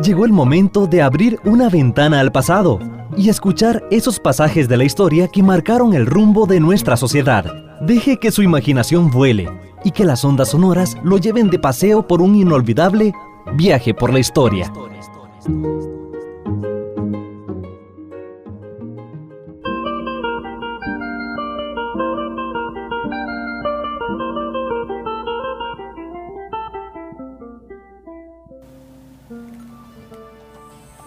llegó el momento de abrir una ventana al pasado y escuchar esos pasajes de la historia que marcaron el rumbo de nuestra sociedad. Deje que su imaginación vuele y que las ondas sonoras lo lleven de paseo por un inolvidable viaje por la historia.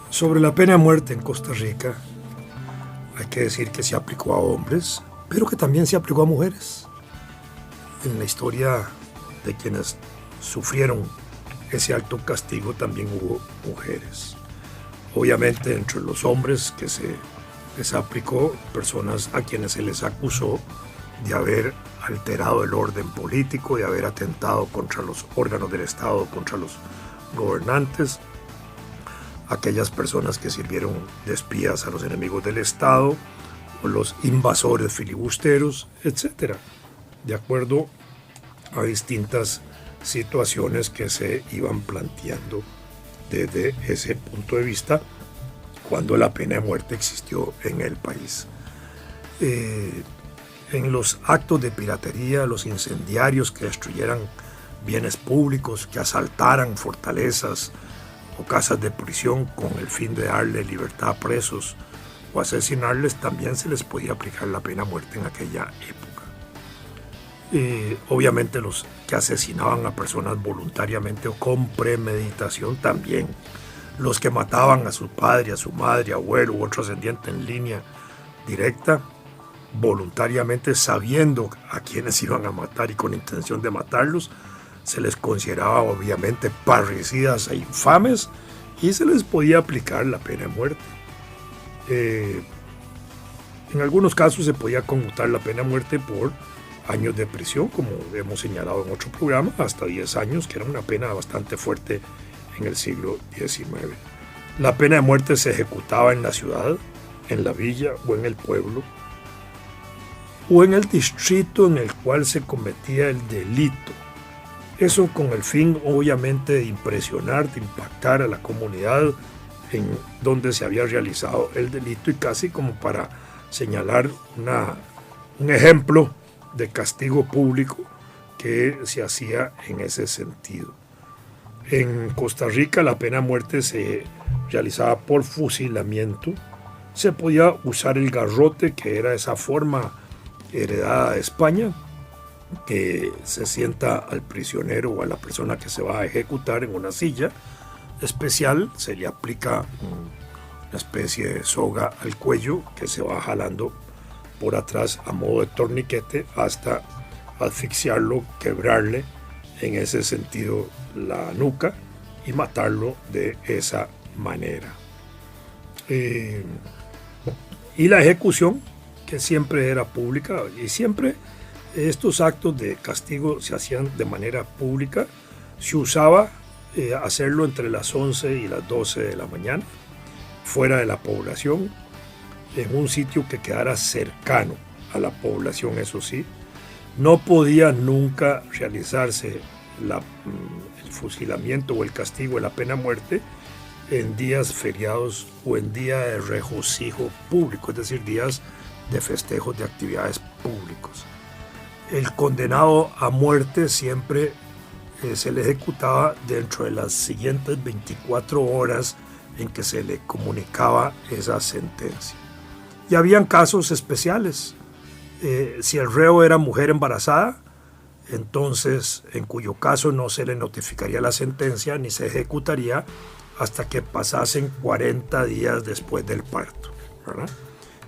Sobre la pena de muerte en Costa Rica, hay que decir que se aplicó a hombres, pero que también se aplicó a mujeres. En la historia de quienes sufrieron ese alto castigo también hubo mujeres. Obviamente entre los hombres que se les aplicó, personas a quienes se les acusó de haber alterado el orden político, de haber atentado contra los órganos del Estado, contra los gobernantes, aquellas personas que sirvieron de espías a los enemigos del Estado, o los invasores filibusteros, etc. De acuerdo a distintas situaciones que se iban planteando desde ese punto de vista cuando la pena de muerte existió en el país. En los actos de piratería, los incendiarios que destruyeran bienes públicos, que asaltaran fortalezas o casas de prisión con el fin de darle libertad a presos o asesinarles, también se les podía aplicar la pena de muerte en aquella época. Obviamente los que asesinaban a personas voluntariamente o con premeditación también. Los que mataban a su padre, a su madre, abuelo u otro ascendiente en línea directa, voluntariamente sabiendo a quienes iban a matar y con intención de matarlos, se les consideraba obviamente parricidas e infames y se les podía aplicar la pena de muerte. En algunos casos se podía conmutar la pena de muerte por años de prisión, como hemos señalado en otro programa, hasta 10 años, que era una pena bastante fuerte en el siglo XIX. La pena de muerte se ejecutaba en la ciudad, en la villa o en el pueblo, o en el distrito en el cual se cometía el delito. Eso con el fin, obviamente, de impresionar, de impactar a la comunidad en donde se había realizado el delito y casi como para señalar un ejemplo de castigo público que se hacía en ese sentido. En Costa Rica la pena de muerte se realizaba por fusilamiento. Se podía usar el garrote, que era esa forma heredada de España, que se sienta al prisionero o a la persona que se va a ejecutar en una silla especial, se le aplica una especie de soga al cuello que se va jalando por atrás a modo de torniquete hasta asfixiarlo, quebrarle en ese sentido la nuca y matarlo de esa manera. Y la ejecución, que siempre era pública y siempre estos actos de castigo se hacían de manera pública. Se usaba hacerlo entre las 11 y las 12 de la mañana, fuera de la población, en un sitio que quedara cercano a la población, eso sí. No podía nunca realizarse el fusilamiento o el castigo de la pena de muerte en días feriados o en día de regocijo público, es decir, días de festejos de actividades públicos. El condenado a muerte siempre se le ejecutaba dentro de las siguientes 24 horas en que se le comunicaba esa sentencia. Y habían casos especiales. Si el reo era mujer embarazada, entonces en cuyo caso no se le notificaría la sentencia ni se ejecutaría hasta que pasasen 40 días después del parto, ¿verdad?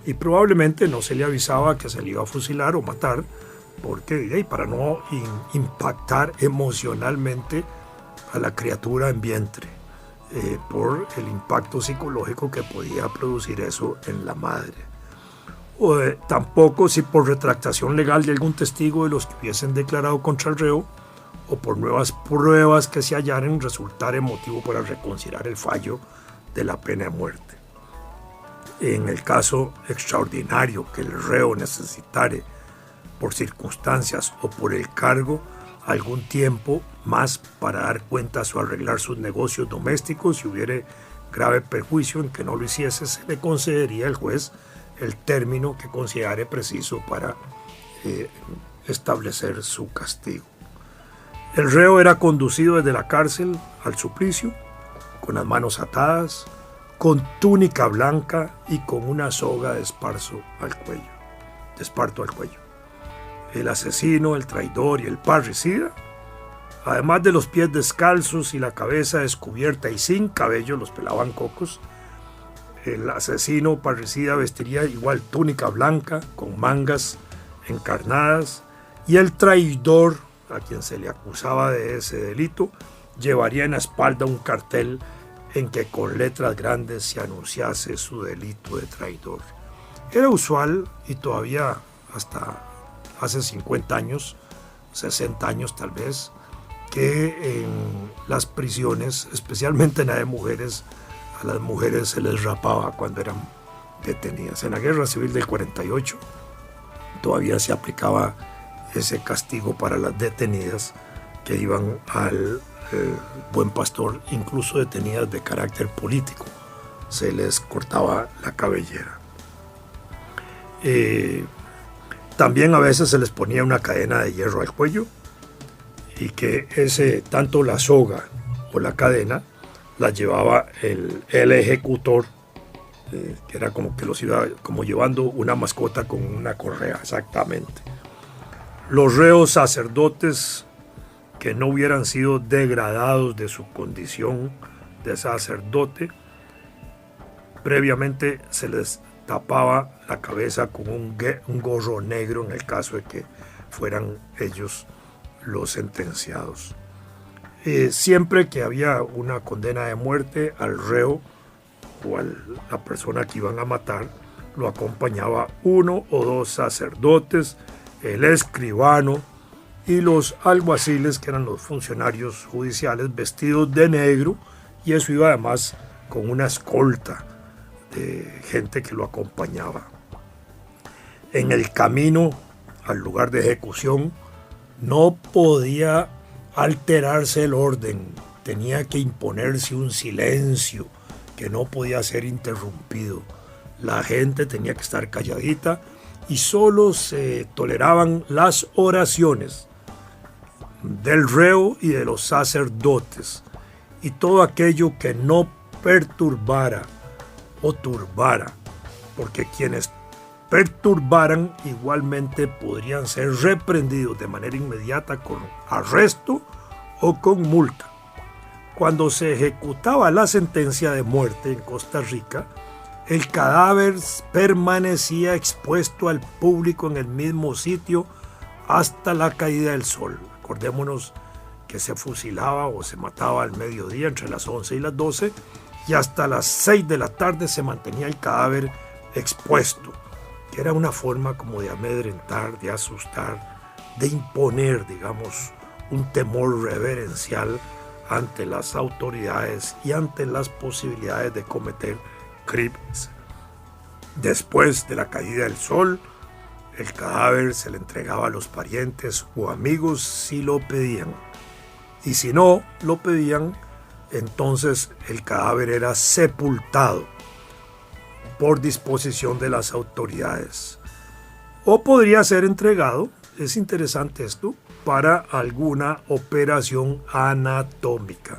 Y probablemente no se le avisaba que se le iba a fusilar o matar, porque para no impactar emocionalmente a la criatura en vientre, por el impacto psicológico que podía producir eso en la madre. Tampoco si por retractación legal de algún testigo de los que hubiesen declarado contra el reo o por nuevas pruebas que se hallaran resultara motivo para reconsiderar el fallo de la pena de muerte. En el caso extraordinario que el reo necesitare por circunstancias o por el cargo, algún tiempo más para dar cuentas o arreglar sus negocios domésticos. Si hubiera grave perjuicio en que no lo hiciese, se le concedería al juez el término que considere preciso para establecer su castigo. El reo era conducido desde la cárcel al suplicio, con las manos atadas, con túnica blanca y con una soga de esparto al cuello. El asesino, el traidor y el parricida, además de los pies descalzos y la cabeza descubierta y sin cabello, los pelaban cocos. El asesino parricida vestiría igual túnica blanca con mangas encarnadas, y el traidor, a quien se le acusaba de ese delito, llevaría en la espalda un cartel en que con letras grandes se anunciase su delito de traidor. Era usual, y todavía hasta hace 50 años, 60 años tal vez, que en las prisiones, especialmente en la de mujeres, a las mujeres se les rapaba cuando eran detenidas. En la Guerra Civil del 48 todavía se aplicaba ese castigo para las detenidas que iban al Buen Pastor, incluso detenidas de carácter político. Se les cortaba la cabellera. También a veces se les ponía una cadena de hierro al cuello, y que tanto la soga o la cadena la llevaba el ejecutor, que era como que los iba como llevando una mascota con una correa, exactamente. Los reos sacerdotes que no hubieran sido degradados de su condición de sacerdote, previamente se les tapaba la cabeza con un gorro negro en el caso de que fueran ellos los sentenciados. Siempre que había una condena de muerte, al reo o a la persona que iban a matar lo acompañaba uno o dos sacerdotes, el escribano y los alguaciles, que eran los funcionarios judiciales, vestidos de negro, y eso iba además con una escolta de gente que lo acompañaba. En el camino al lugar de ejecución no podía alterarse el orden, tenía que imponerse un silencio que no podía ser interrumpido. La gente tenía que estar calladita y solo se toleraban las oraciones del reo y de los sacerdotes, y todo aquello que no perturbara o turbara, porque quienes perturbaran igualmente podrían ser reprendidos de manera inmediata con arresto o con multa. Cuando se ejecutaba la sentencia de muerte en Costa Rica, el cadáver permanecía expuesto al público en el mismo sitio hasta la caída del sol. Acordémonos que se fusilaba o se mataba al mediodía, entre las 11 y las 12, y hasta las 6 de la tarde se mantenía el cadáver expuesto, que era una forma como de amedrentar, de asustar, de imponer, digamos, un temor reverencial ante las autoridades y ante las posibilidades de cometer crímenes. Después de la caída del sol, el cadáver se le entregaba a los parientes o amigos si lo pedían. Y si no lo pedían, entonces el cadáver era sepultado por disposición de las autoridades. O podría ser entregado, es interesante esto, para alguna operación anatómica.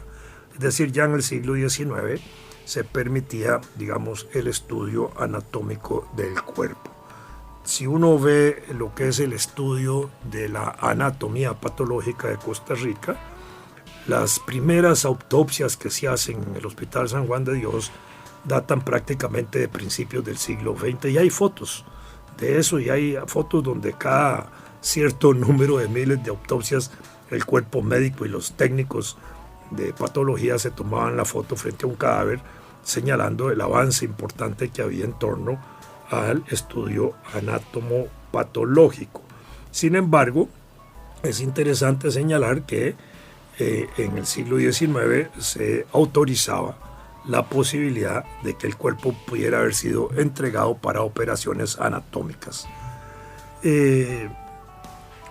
Es decir, ya en el siglo XIX se permitía, digamos, el estudio anatómico del cuerpo. Si uno ve lo que es el estudio de la anatomía patológica de Costa Rica, las primeras autopsias que se hacen en el Hospital San Juan de Dios datan prácticamente de principios del siglo XX, y hay fotos de eso, y hay fotos donde cada cierto número de miles de autopsias el cuerpo médico y los técnicos de patología se tomaban la foto frente a un cadáver, señalando el avance importante que había en torno al estudio anátomo-patológico. Sin embargo, es interesante señalar que en el siglo XIX se autorizaba la posibilidad de que el cuerpo pudiera haber sido entregado para operaciones anatómicas.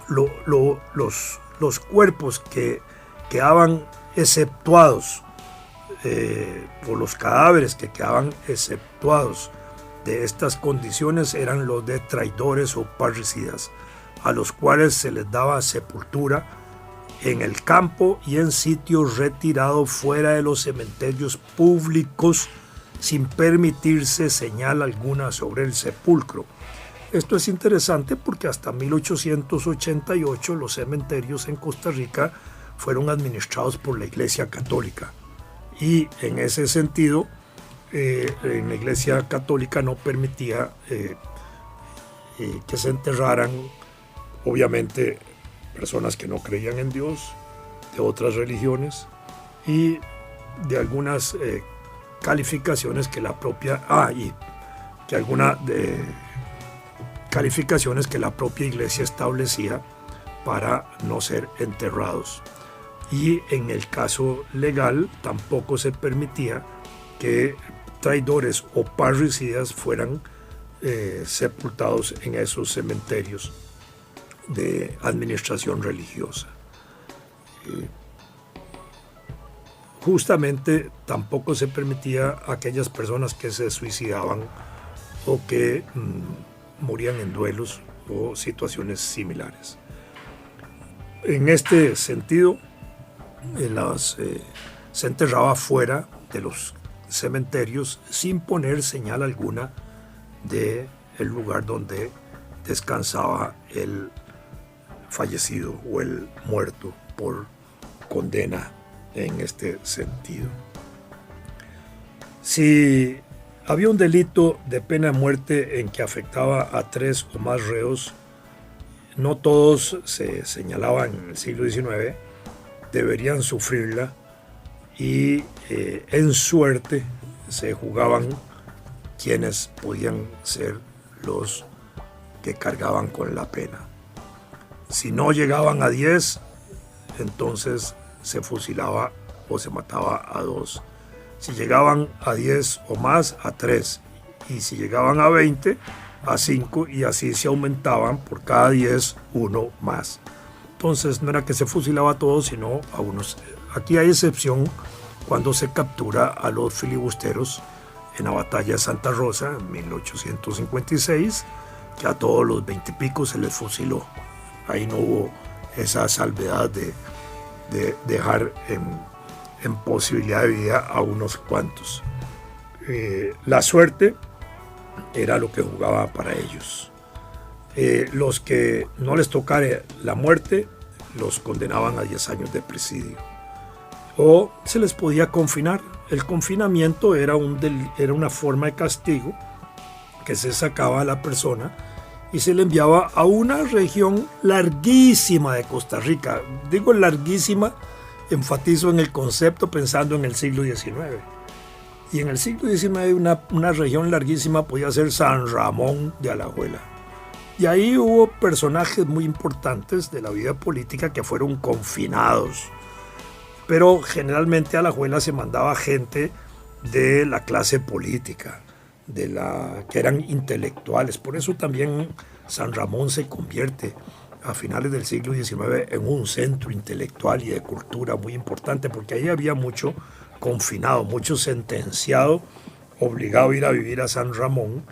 Los los cuerpos que quedaban exceptuados, por los cadáveres que quedaban exceptuados de estas condiciones eran los de traidores o parricidas, a los cuales se les daba sepultura en el campo y en sitios retirados fuera de los cementerios públicos, sin permitirse señal alguna sobre el sepulcro. Esto es interesante porque hasta 1888 los cementerios en Costa Rica fueron administrados por la Iglesia Católica, y en ese sentido en la Iglesia Católica no permitía que se enterraran, obviamente, personas que no creían en Dios, de otras religiones y de algunas calificaciones que la propia calificaciones que la propia Iglesia establecía para no ser enterrados. Y en el caso legal tampoco se permitía que traidores o parricidas fueran sepultados en esos cementerios de administración religiosa. Justamente tampoco se permitía a aquellas personas que se suicidaban o que morían en duelos o situaciones similares. En este sentido, se enterraba fuera de los cementerios sin poner señal alguna del lugar donde descansaba el fallecido o el muerto por condena en este sentido. Si había un delito de pena de muerte en que afectaba a 3 o más reos, no todos, se señalaba en el siglo XIX, deberían sufrirla, y en suerte se jugaban quienes podían ser los que cargaban con la pena. Si no llegaban a 10, entonces se fusilaba o se mataba a 2. Si llegaban a 10 o más, a 3. Y si llegaban a 20, a 5, y así se aumentaban por cada 10, uno más. Entonces no era que se fusilaba a todos, sino a unos. Aquí hay excepción cuando se captura a los filibusteros en la batalla de Santa Rosa en 1856, que a todos los 20 y pico se les fusiló. Ahí no hubo esa salvedad de dejar en posibilidad de vida a unos cuantos. La suerte era lo que jugaba para ellos. Los que no les tocara la muerte los condenaban a 10 años de presidio, o se les podía confinar. El confinamiento era una forma de castigo que se sacaba a la persona y se le enviaba a una región larguísima de Costa Rica. Digo larguísima, enfatizo en el concepto pensando en el siglo XIX. Y en el siglo XIX una región larguísima podía ser San Ramón de Alajuela. Y ahí hubo personajes muy importantes de la vida política que fueron confinados. Pero generalmente a Alajuela se mandaba gente de la clase política, que eran intelectuales. Por eso también San Ramón se convierte a finales del siglo XIX en un centro intelectual y de cultura muy importante, porque ahí había mucho confinado, mucho sentenciado, obligado a ir a vivir a San Ramón,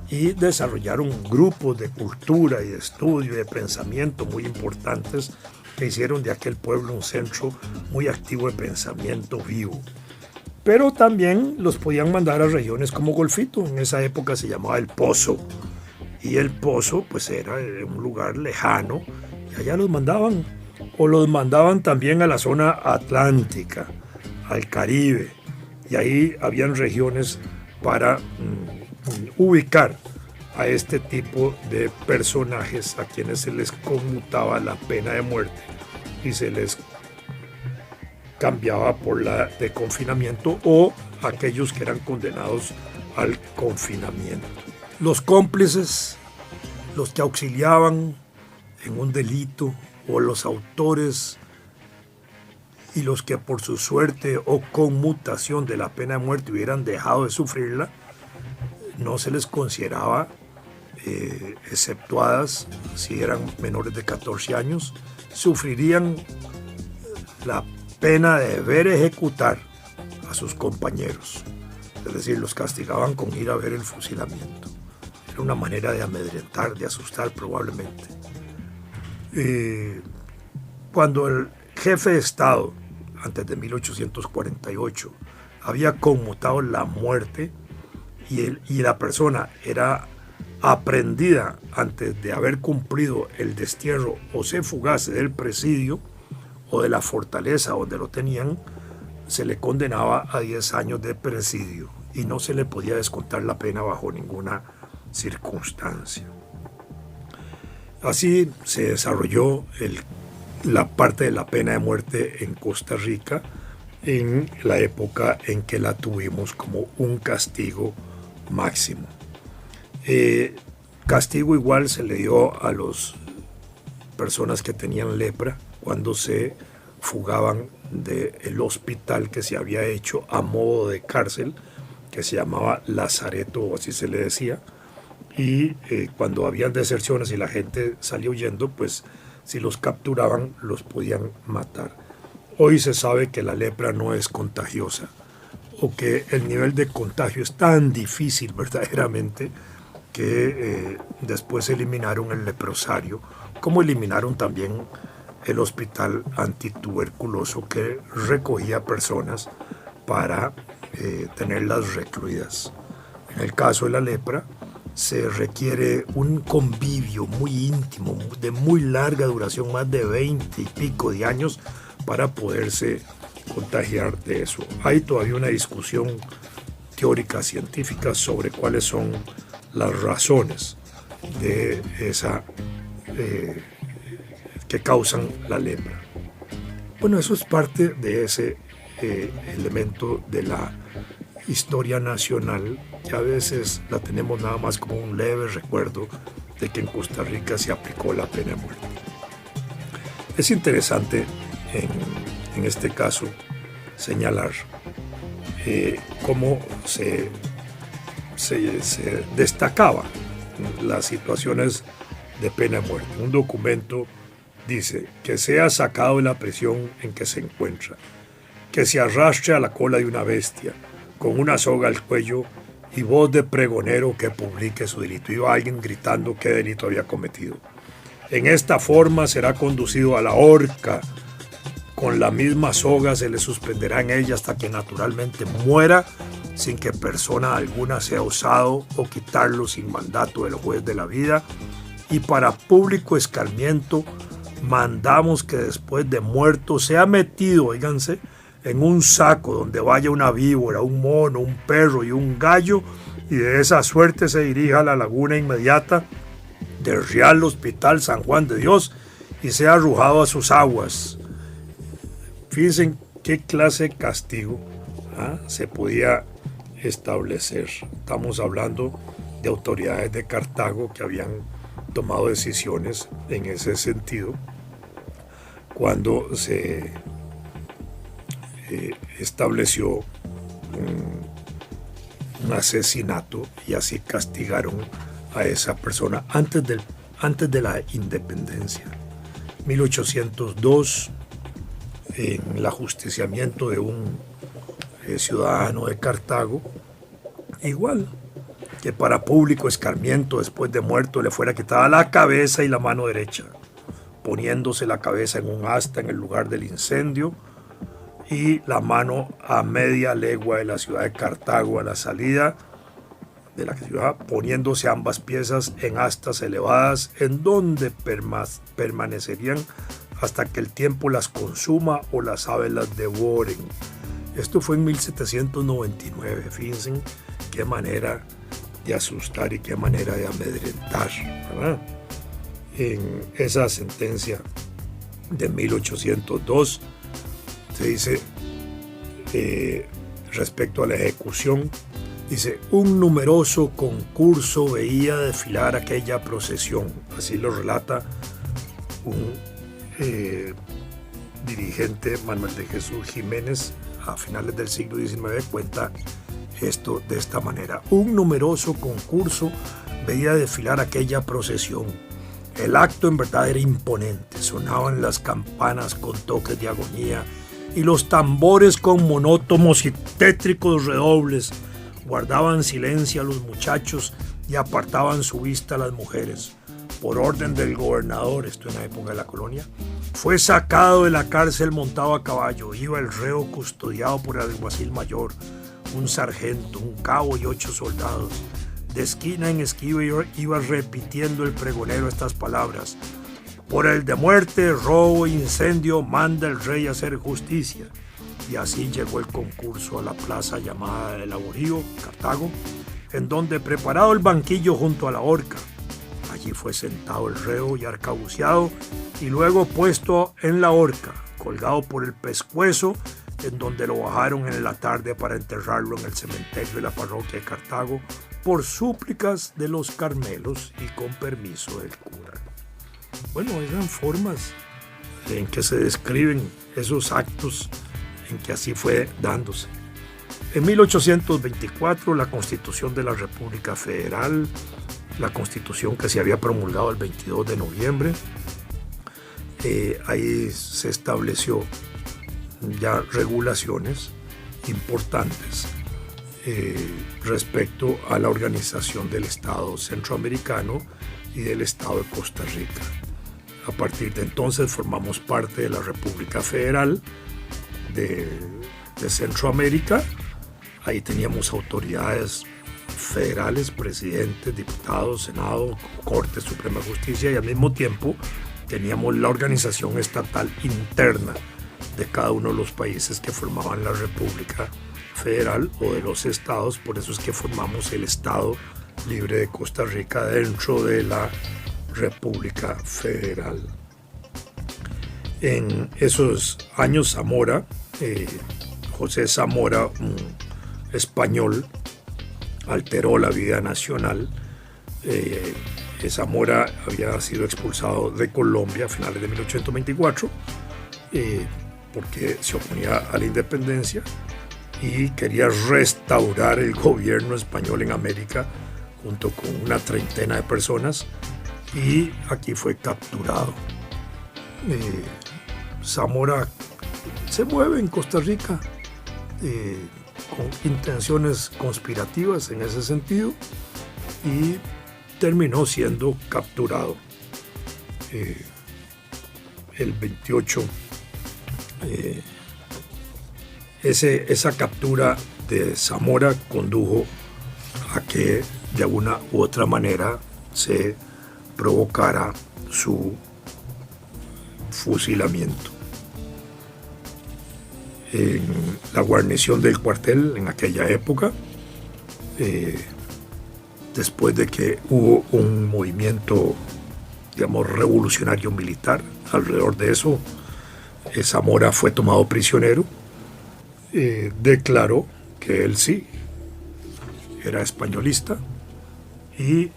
y desarrollaron grupos de cultura y de estudio y de pensamiento muy importantes que hicieron de aquel pueblo un centro muy activo de pensamiento vivo. Pero también los podían mandar a regiones como Golfito. En esa época se llamaba El Pozo, y El Pozo pues era un lugar lejano, y allá los mandaban, o los mandaban también a la zona atlántica, al Caribe, y ahí habían regiones para ubicar a este tipo de personajes a quienes se les conmutaba la pena de muerte y se les cambiaba por la de confinamiento, o aquellos que eran condenados al confinamiento. Los cómplices, los que auxiliaban en un delito, o los autores, y los que por su suerte o conmutación de la pena de muerte hubieran dejado de sufrirla, no se les consideraba exceptuadas si eran menores de 14 años, sufrirían la pena de ver ejecutar a sus compañeros. Es decir, los castigaban con ir a ver el fusilamiento. Era una manera de amedrentar, de asustar probablemente. Cuando el jefe de Estado, antes de 1848, había conmutado la muerte y la persona era aprendida antes de haber cumplido el destierro o se fugase del presidio o de la fortaleza donde lo tenían, se le condenaba a 10 años de presidio y no se le podía descontar la pena bajo ninguna circunstancia. Así se desarrolló la parte de la pena de muerte en Costa Rica en la época en que la tuvimos como un castigo máximo. Castigo igual se le dio a las personas que tenían lepra cuando se fugaban del hospital que se había hecho a modo de cárcel, que se llamaba Lazareto, o así se le decía, y cuando habían deserciones y la gente salía huyendo, pues si los capturaban los podían matar. Hoy se sabe que la lepra no es contagiosa, o que el nivel de contagio es tan difícil verdaderamente que después eliminaron el leprosario, como eliminaron también el hospital antituberculoso que recogía personas para tenerlas recluidas. En el caso de la lepra se requiere un convivio muy íntimo, de muy larga duración, más de 20 y pico de años, para poderse contagiar de eso. Hay todavía una discusión teórica científica sobre cuáles son las razones de esa que causan la lepra. Bueno, eso es parte de ese elemento de la historia nacional, que a veces la tenemos nada más como un leve recuerdo de que en Costa Rica se aplicó la pena de muerte. Es interesante en este caso señalar cómo se destacaba las situaciones de pena de muerte. Un documento dice que sea sacado de la prisión en que se encuentra, que se arrastre a la cola de una bestia con una soga al cuello y voz de pregonero que publique su delito. Iba alguien gritando qué delito había cometido. En esta forma será conducido a la horca. Con la misma soga se le suspenderá en ella hasta que naturalmente muera, sin que persona alguna sea osado o quitarlo sin mandato del juez de la vida. Y para público escarmiento mandamos que después de muerto sea metido, oíganse, en un saco donde vaya una víbora, un mono, un perro y un gallo, y de esa suerte se dirija a la laguna inmediata del Real Hospital San Juan de Dios y sea arrojado a sus aguas. Fíjense qué clase de castigo se podía establecer. Estamos hablando de autoridades de Cartago que habían tomado decisiones en ese sentido cuando se estableció un asesinato, y así castigaron a esa persona antes de la independencia. 1802, en el ajusticiamiento de un ciudadano de Cartago, igual que para público escarmiento después de muerto le fuera quitada la cabeza y la mano derecha, poniéndose la cabeza en un asta en el lugar del incendio y la mano a media legua de la ciudad de Cartago a la salida de la ciudad, poniéndose ambas piezas en astas elevadas en donde permanecerían hasta que el tiempo las consuma o las aves las devoren. Esto fue en 1799, fíjense qué manera de asustar y qué manera de amedrentar, ¿verdad? En esa sentencia de 1802 se dice respecto a la ejecución, dice: un numeroso concurso veía desfilar aquella procesión. Así lo relata un dirigente, Manuel de Jesús Jiménez, a finales del siglo XIX, cuenta esto de esta manera: un numeroso concurso veía desfilar aquella procesión, El acto en verdad era imponente. Sonaban las campanas con toques de agonía y los tambores con monótonos y tétricos redobles guardaban silencio a los muchachos y apartaban su vista a las mujeres. Por orden del gobernador, esto en la época de la colonia, fue sacado de la cárcel montado a caballo. Iba el reo custodiado por el alguacil mayor, un sargento, un cabo y 8 soldados. De esquina en esquina iba repitiendo el pregonero estas palabras: por el de muerte, robo e incendio manda el rey hacer justicia. Y así llegó el concurso a la plaza llamada de Laborío, Cartago, en donde, preparado el banquillo junto a la horca, allí fue sentado el reo y arcabuceado, y luego puesto en la horca, colgado por el pescuezo, en donde lo bajaron en la tarde para enterrarlo en el cementerio de la parroquia de Cartago, por súplicas de los Carmelos y con permiso del cura. Bueno, eran formas en que se describen esos actos en que así fue dándose. En 1824, la Constitución de la República Federal, la Constitución que se había promulgado el 22 de noviembre, ahí se estableció ya regulaciones importantes respecto a la organización del Estado centroamericano y del Estado de Costa Rica. A partir de entonces formamos parte de la República Federal de Centroamérica. Ahí teníamos autoridades federales, presidentes, diputados, Senado, Corte Suprema de Justicia, y al mismo tiempo teníamos la organización estatal interna de cada uno de los países que formaban la República Federal o de los estados. Por eso es que formamos el Estado Libre de Costa Rica dentro de la República Federal. En esos años Zamora, José Zamora, un español, alteró la vida nacional. Zamora había sido expulsado de Colombia a finales de 1824 porque se oponía a la independencia y quería restaurar el gobierno español en América junto con una treintena de personas, y aquí fue capturado. Zamora se mueve en Costa Rica con intenciones conspirativas en ese sentido y terminó siendo capturado. El 28, esa captura de Zamora condujo a que de alguna u otra manera se provocara su fusilamiento. En la guarnición del cuartel en aquella época, después de que hubo un movimiento, digamos, revolucionario militar alrededor de eso, Zamora fue tomado prisionero. Declaró que él sí era españolista y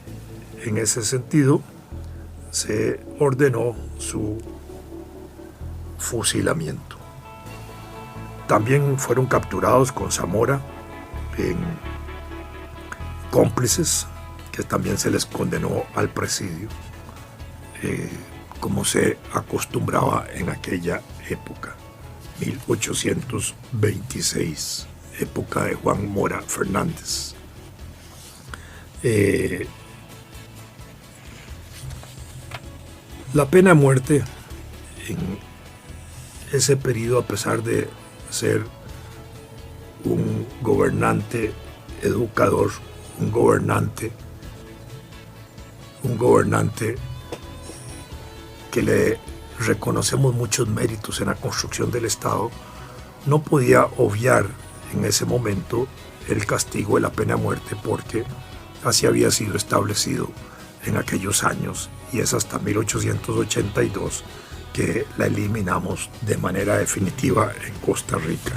en ese sentido se ordenó su fusilamiento. También fueron capturados con Zamora cómplices que también se les condenó al presidio, como se acostumbraba en aquella época, 1826, época de Juan Mora Fernández. La pena de muerte en ese periodo, a pesar de ser un gobernante educador, un gobernante que le reconocemos muchos méritos en la construcción del Estado, no podía obviar en ese momento el castigo de la pena de muerte, porque así había sido establecido en aquellos años, y es hasta 1882 que la eliminamos de manera definitiva en Costa Rica.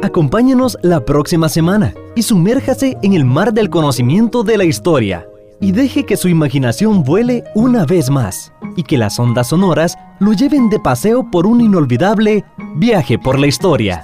Acompáñenos la próxima semana y sumérjase en el mar del conocimiento de la historia. y deje que su imaginación vuele una vez más y que las ondas sonoras lo lleven de paseo por un inolvidable viaje por la historia.